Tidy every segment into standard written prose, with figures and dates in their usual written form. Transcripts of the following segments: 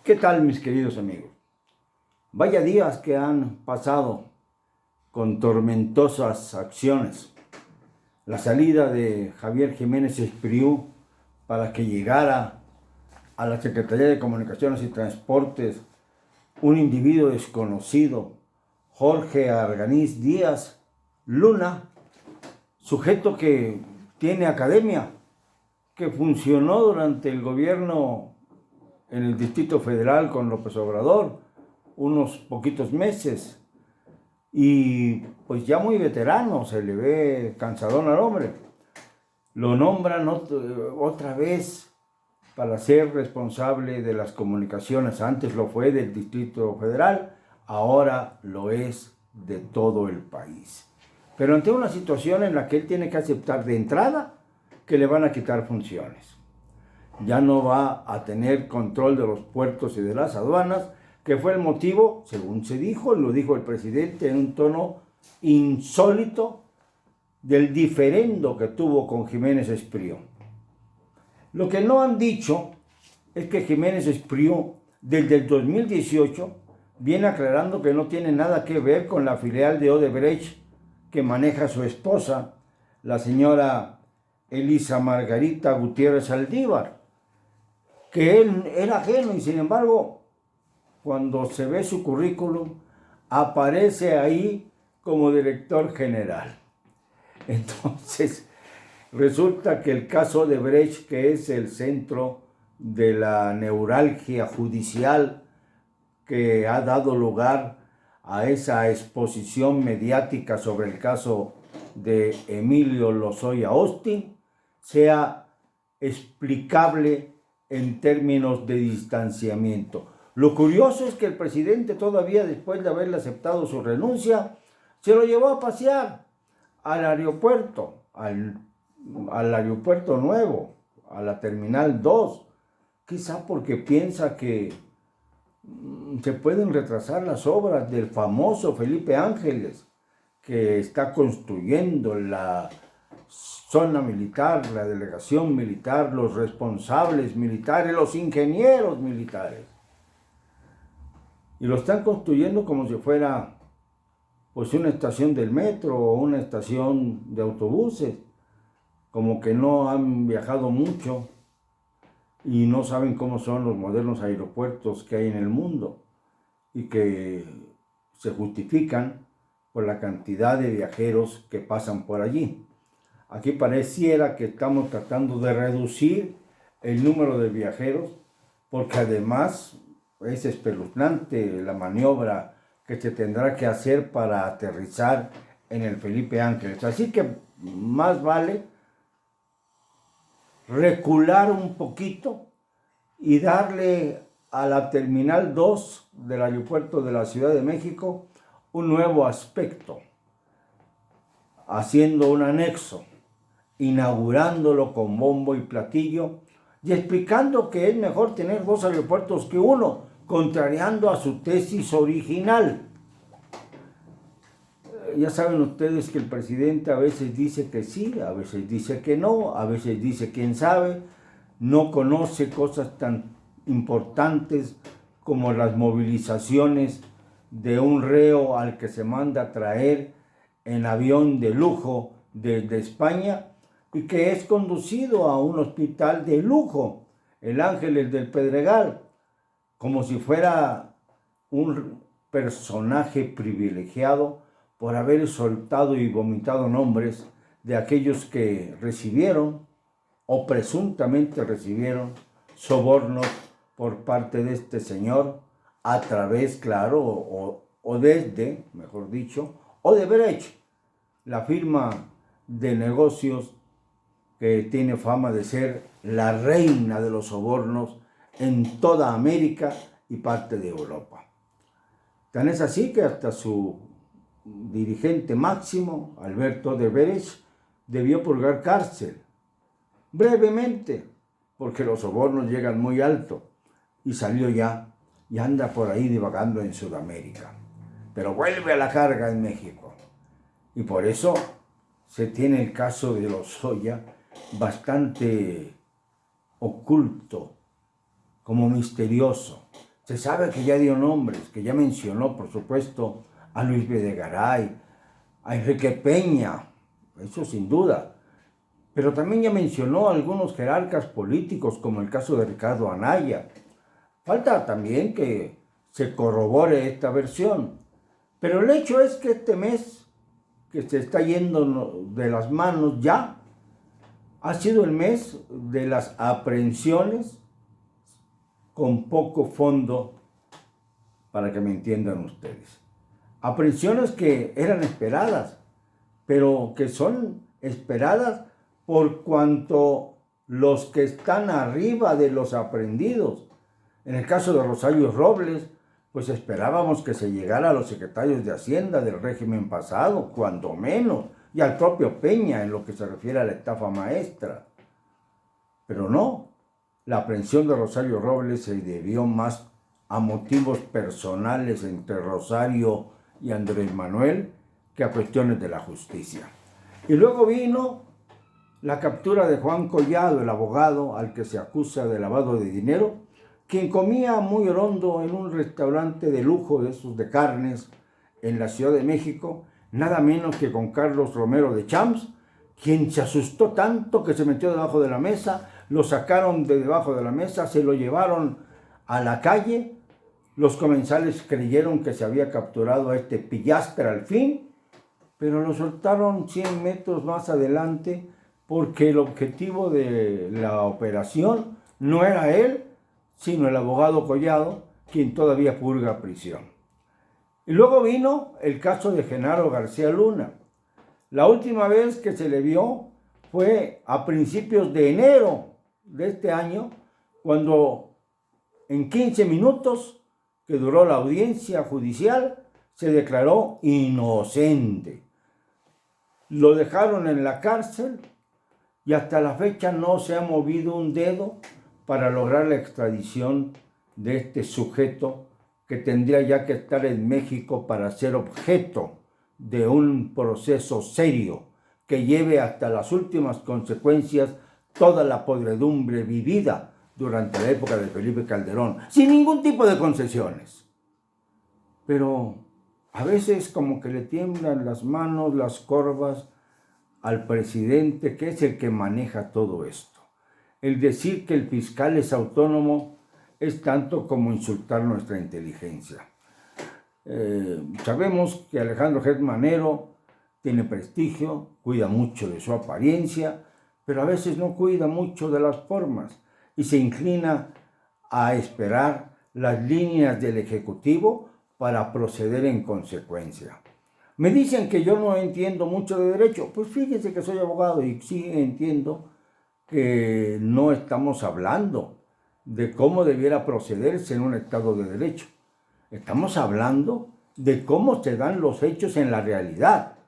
¿Qué tal, mis queridos amigos? Vaya días que han pasado con tormentosas acciones. La salida de Javier Jiménez Espriu para que llegara a la Secretaría de Comunicaciones y Transportes un individuo desconocido, Jorge Arganiz Díaz Luna, sujeto que tiene academia, que funcionó durante el gobierno en el Distrito Federal con López Obrador unos poquitos meses, y pues ya muy veterano, se le ve cansadón al hombre. Lo nombran otra vez para ser responsable de las comunicaciones. Antes lo fue del Distrito Federal, ahora lo es de todo el país. Pero ante una situación en la que él tiene que aceptar de entrada que le van a quitar funciones. Ya no va a tener control de los puertos y de las aduanas, que fue el motivo, según se dijo, lo dijo el presidente en un tono insólito, del diferendo que tuvo con Jiménez Espriu. Lo que no han dicho es que Jiménez Espriu, desde el 2018, viene aclarando que no tiene nada que ver con la filial de Odebrecht que maneja su esposa, la señora Elisa Margarita Gutiérrez Aldívar, que él era ajeno, y sin embargo, cuando se ve su currículum, aparece ahí como director general. Entonces, resulta que el caso Odebrecht, que es el centro de la neuralgia judicial que ha dado lugar a esa exposición mediática sobre el caso de Emilio Lozoya Austin, sea explicable en términos de distanciamiento. Lo curioso es que el presidente, todavía después de haberle aceptado su renuncia, se lo llevó a pasear al aeropuerto, al aeropuerto nuevo, a la Terminal 2, quizá porque piensa que se pueden retrasar las obras del famoso Felipe Ángeles, que está construyendo la zona militar, la delegación militar, los responsables militares, los ingenieros militares. Y lo están construyendo como si fuera pues una estación del metro o una estación de autobuses, como que no han viajado mucho y no saben cómo son los modernos aeropuertos que hay en el mundo y que se justifican por la cantidad de viajeros que pasan por allí. Aquí pareciera que estamos tratando de reducir el número de viajeros, porque además es espeluznante la maniobra que se tendrá que hacer para aterrizar en el Felipe Ángeles. Así que más vale recular un poquito y darle a la Terminal 2 del aeropuerto de la Ciudad de México un nuevo aspecto, haciendo un anexo, inaugurándolo con bombo y platillo y explicando que es mejor tener dos aeropuertos que uno, contrariando a su tesis original. Ya saben ustedes que el presidente a veces dice que sí, a veces dice que no, a veces dice quién sabe, no conoce cosas tan importantes como las movilizaciones de un reo al que se manda a traer en avión de lujo desde España y que es conducido a un hospital de lujo, el Ángeles del Pedregal, como si fuera un personaje privilegiado por haber soltado y vomitado nombres de aquellos que recibieron o presuntamente recibieron sobornos por parte de este señor a través, claro, o desde, mejor dicho, Odebrecht, la firma de negocios que tiene fama de ser la reina de los sobornos en toda América y parte de Europa. Tan es así que hasta su dirigente máximo, Alberto Odebrecht, debió purgar cárcel, brevemente, porque los sobornos llegan muy alto, y salió ya, y anda por ahí divagando en Sudamérica. Pero vuelve a la carga en México. Y por eso se tiene el caso de Lozoya bastante oculto, como misterioso. Se sabe que ya dio nombres, que ya mencionó, por supuesto, a Luis Videgaray, a Enrique Peña, eso sin duda. Pero también ya mencionó a algunos jerarcas políticos, como el caso de Ricardo Anaya. Falta también que se corrobore esta versión. Pero el hecho es que este mes, que se está yendo de las manos ya, ha sido el mes de las aprehensiones con poco fondo, para que me entiendan ustedes. Aprehensiones que eran esperadas, pero que son esperadas por cuanto los que están arriba de los aprehendidos. En el caso de Rosario Robles, pues esperábamos que se llegara a los secretarios de Hacienda del régimen pasado, cuando menos, y al propio Peña en lo que se refiere a la estafa maestra. Pero no, la aprehensión de Rosario Robles se debió más a motivos personales entre Rosario y Andrés Manuel que a cuestiones de la justicia. Y luego vino la captura de Juan Collado, el abogado al que se acusa de lavado de dinero, quien comía muy hondo en un restaurante de lujo de esos de carnes en la Ciudad de México, nada menos que con Carlos Romero de Champs, quien se asustó tanto que se metió debajo de la mesa, lo sacaron de debajo de la mesa, se lo llevaron a la calle. Los comensales creyeron que se había capturado a este pillastre al fin, pero lo soltaron 100 metros más adelante porque el objetivo de la operación no era él, sino el abogado Collado, quien todavía purga prisión. Y luego vino el caso de Genaro García Luna. La última vez que se le vio fue a principios de enero de este año, cuando en 15 minutos que duró la audiencia judicial, se declaró inocente. Lo dejaron en la cárcel y hasta la fecha no se ha movido un dedo para lograr la extradición de este sujeto que tendría ya que estar en México para ser objeto de un proceso serio que lleve hasta las últimas consecuencias toda la podredumbre vivida durante la época de Felipe Calderón, sin ningún tipo de concesiones. Pero a veces como que le tiemblan las manos, las corvas al presidente, que es el que maneja todo esto. El decir que el fiscal es autónomo es tanto como insultar nuestra inteligencia. Sabemos que Alejandro Gertz Manero tiene prestigio, cuida mucho de su apariencia, pero a veces no cuida mucho de las formas y se inclina a esperar las líneas del Ejecutivo para proceder en consecuencia. Me dicen que yo no entiendo mucho de derecho. Pues fíjense que soy abogado y sí entiendo que no estamos hablando de cómo debiera procederse en un Estado de Derecho. Estamos hablando de cómo se dan los hechos en la realidad.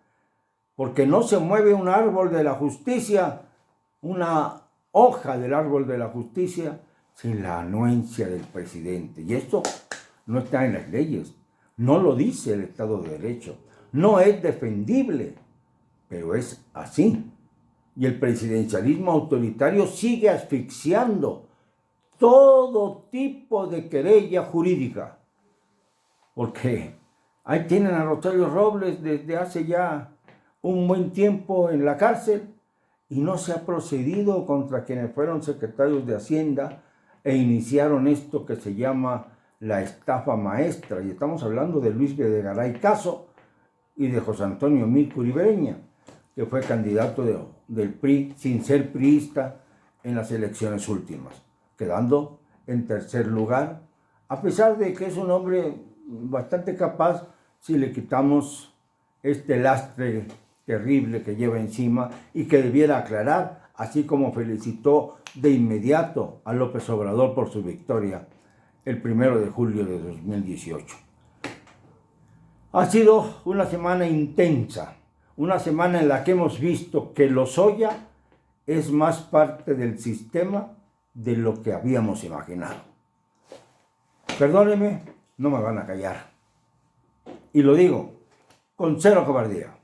Porque no se mueve un árbol de la justicia, una hoja del árbol de la justicia, sin la anuencia del presidente. Y esto no está en las leyes, no lo dice el Estado de Derecho, no es defendible, pero es así. Y el presidencialismo autoritario sigue asfixiando todo tipo de querella jurídica. Porque ahí tienen a Rosario Robles desde hace ya un buen tiempo en la cárcel y no se ha procedido contra quienes fueron secretarios de Hacienda e iniciaron esto que se llama la estafa maestra. Y estamos hablando de Luis Videgaray Caso y de José Antonio Mil Curibereña, que fue candidato del PRI sin ser priista en las elecciones últimas, quedando en tercer lugar, a pesar de que es un hombre bastante capaz si le quitamos este lastre terrible que lleva encima y que debiera aclarar, así como felicitó de inmediato a López Obrador por su victoria el 1 de julio de 2018. Ha sido una semana intensa, una semana en la que hemos visto que Lozoya es más parte del sistema de lo que habíamos imaginado. Perdónenme, no me van a callar. Y lo digo con cero cobardía.